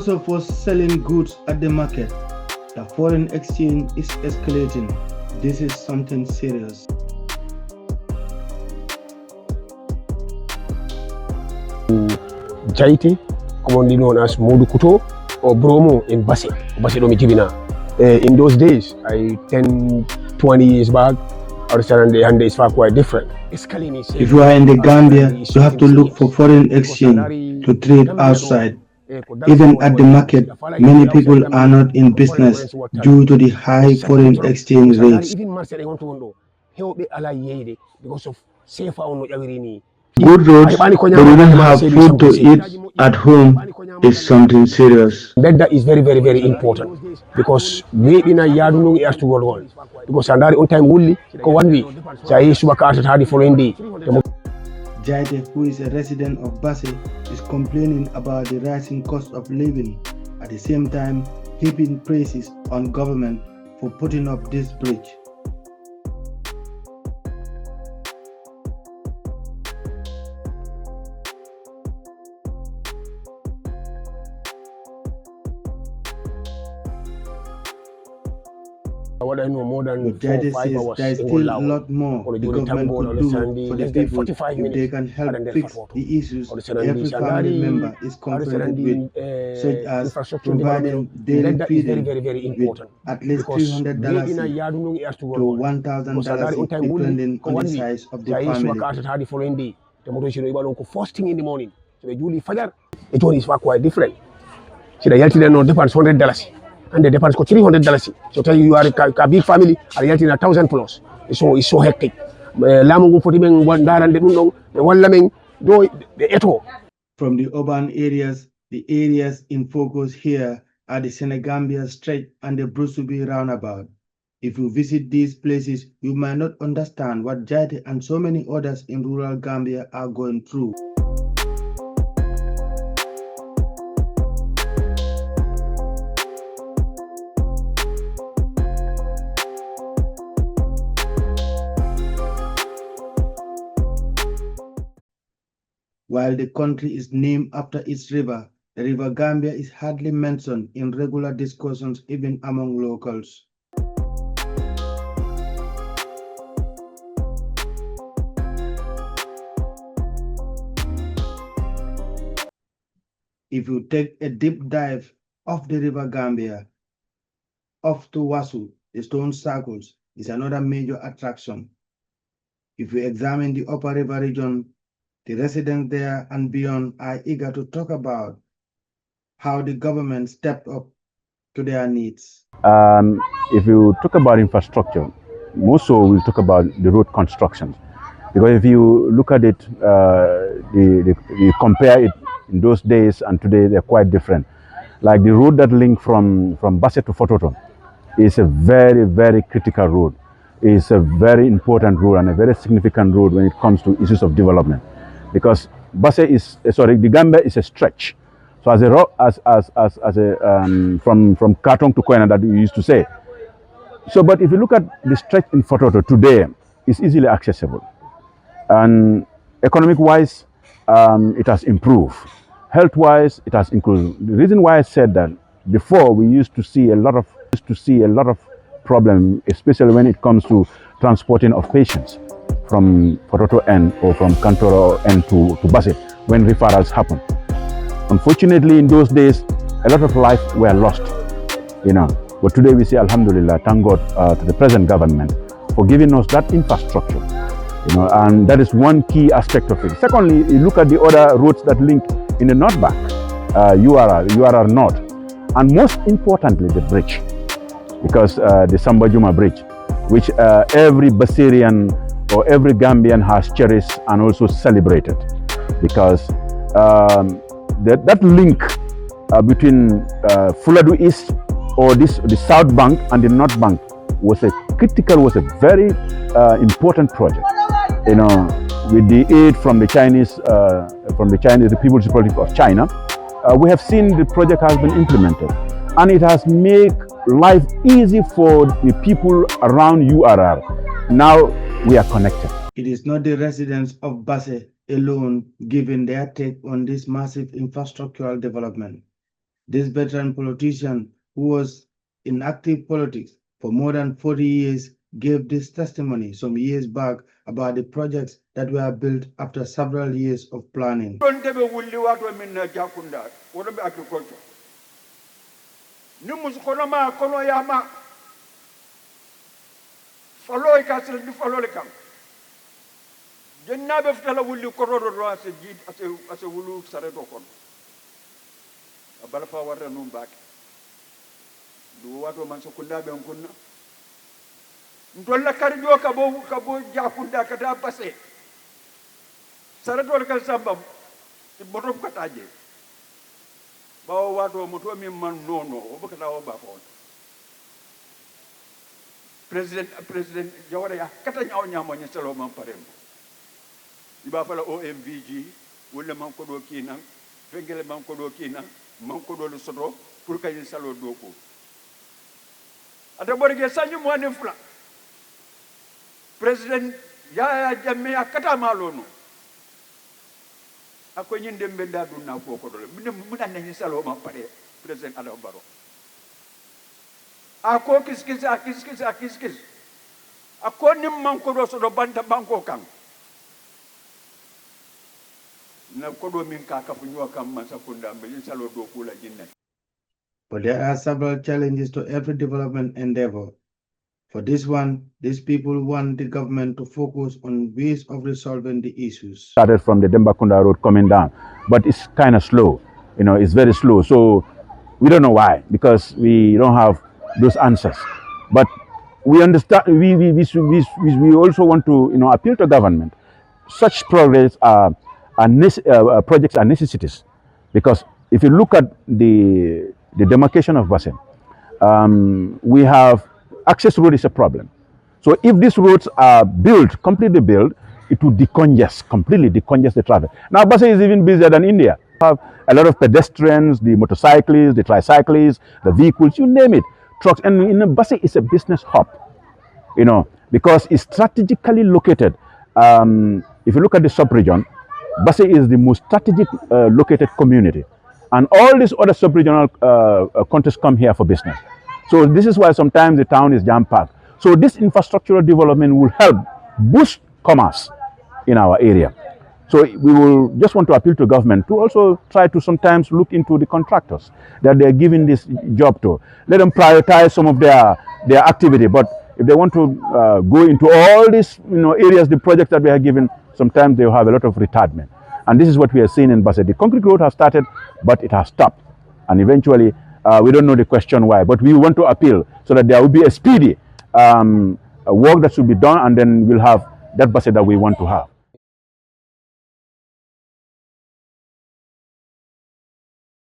Because of us selling goods at the market, the foreign exchange is escalating. This is something serious. Jaiti, commonly known as Modukuto or Bromo in Basse Domijibina. In those days, 10, 20 years back, and it's far quite different. If you are in the Gambia, you have to look for foreign exchange to trade outside. Even at the market, many people are not in business due to the high foreign exchange rates. Good roads, but we don't have food to eat at home is something serious. That is very, very, very important because we in a yard no air to world because and on time only go 1 week. So I used to work out the following day. Jaite, who is a resident of Basse, is complaining about the rising cost of living. At the same time, heaping praises on government for putting up this bridge. What I know more than Jaite 4-5 hours. There is still a lot more the government could do for the people if they can help fix the issues every family member is confronted with, such as providing daily feeding with at least $300 to $1,000 depending on the size of the family. First thing in the morning, so the Julie Fajar, it is quite different. So the Yalti no depends $100. And the depends for $300. So tell you are a big family, are getting 1,000 plus. It's so hectic. From the urban areas, the areas in focus here are the Senegambia Strait and the Brusubi roundabout. If you visit these places, you might not understand what Jaite and so many others in rural Gambia are going through. While the country is named after its river, the River Gambia is hardly mentioned in regular discussions even among locals. If you take a deep dive of the River Gambia, off to Wasu, the stone circles is another major attraction. If you examine the upper river region, the residents there and beyond are eager to talk about how the government stepped up to their needs. If you talk about infrastructure, more so we'll talk about the road construction. Because if you look at it, you compare it in those days and today, they're quite different. Like the road that link from Basse to Fototo is a very, very critical road. It's a very important road and a very significant road when it comes to issues of development. Because the Gambia is a stretch. So from Katong to Koena that we used to say. So, but if you look at the stretch in Fototo today, it's easily accessible. And economic-wise, it has improved. Health-wise, it has improved. The reason why I said that, before we used to see a lot of problem, especially when it comes to transporting of patients from Fototo end or from Kantoro end to Basse when referrals happen. Unfortunately, in those days, a lot of lives were lost, But today we say, Alhamdulillah, thank God to the present government for giving us that infrastructure, and that is one key aspect of it. Secondly, you look at the other roads that link in the North Bank, URR North, and most importantly, the bridge, because the Samba Juma Bridge, which every Basserian or every Gambian has cherished and also celebrated, because that link between Fuladu East or the South Bank and the North Bank was a very important project. With the aid from the People's Republic of China, we have seen the project has been implemented, and it has made life easy for the people around URR. Now we are connected. It is not the residents of Basse alone giving their take on this massive infrastructural development. This veteran politician, who was in active politics for more than 40 years, gave this testimony some years back about the projects that were built after several years of planning. Abalafa warra num baake du wato man so kunda be on kunna ndolla karjo kabo jakunda kata passé saratol kal sambam botom kataje bawo wato moto mi man nono o bakata o ba fon president jawara ya kata nyaaw nyamo ni selo man parem iba fala OMVG wala man ko do kinan fengele man ko do kinan manko do le soto pour kay salo do ko ata borge sanju mo ne fula president ya jamme akata malono ako nyinde mbenda dunna ko ko do mu dan ni salo ma pare president ala baro ako kiskis ako nim manko do soto banta banko kan But there are several challenges to every development endeavor. For this one, these people want the government to focus on ways of resolving the issues. Started from the Dembakunda Road coming down, but it's kind of slow. You know, it's very slow. So we don't know why, because we don't have those answers. But we understand. We also want to, you know, appeal to government. Such progress projects are necessities, because if you look at the demarcation of Basen, we have access road is a problem. So if these roads are built, completely built, it will completely decongest the traffic. Now Basen is even busier than India. We have a lot of pedestrians, the motorcyclists, the tricyclists, the vehicles, you name it, trucks. And Basen is a business hub, you know, because it's strategically located. If you look at the sub-region, Basse is the most strategic located community, and all these other sub-regional countries come here for business. So this is why sometimes the town is jam-packed. So this infrastructural development will help boost commerce in our area. So we will just want to appeal to government to also try to sometimes look into the contractors that they are giving this job to. Let them prioritize some of their activity, but if they want to go into all these, you know, areas, the projects that we are given, sometimes they will have a lot of retardment. And this is what we are seeing in Basse. The concrete road has started, but it has stopped. And eventually, we don't know the question why, but we want to appeal so that there will be a speedy work that should be done, and then we'll have that Basse that we want to have.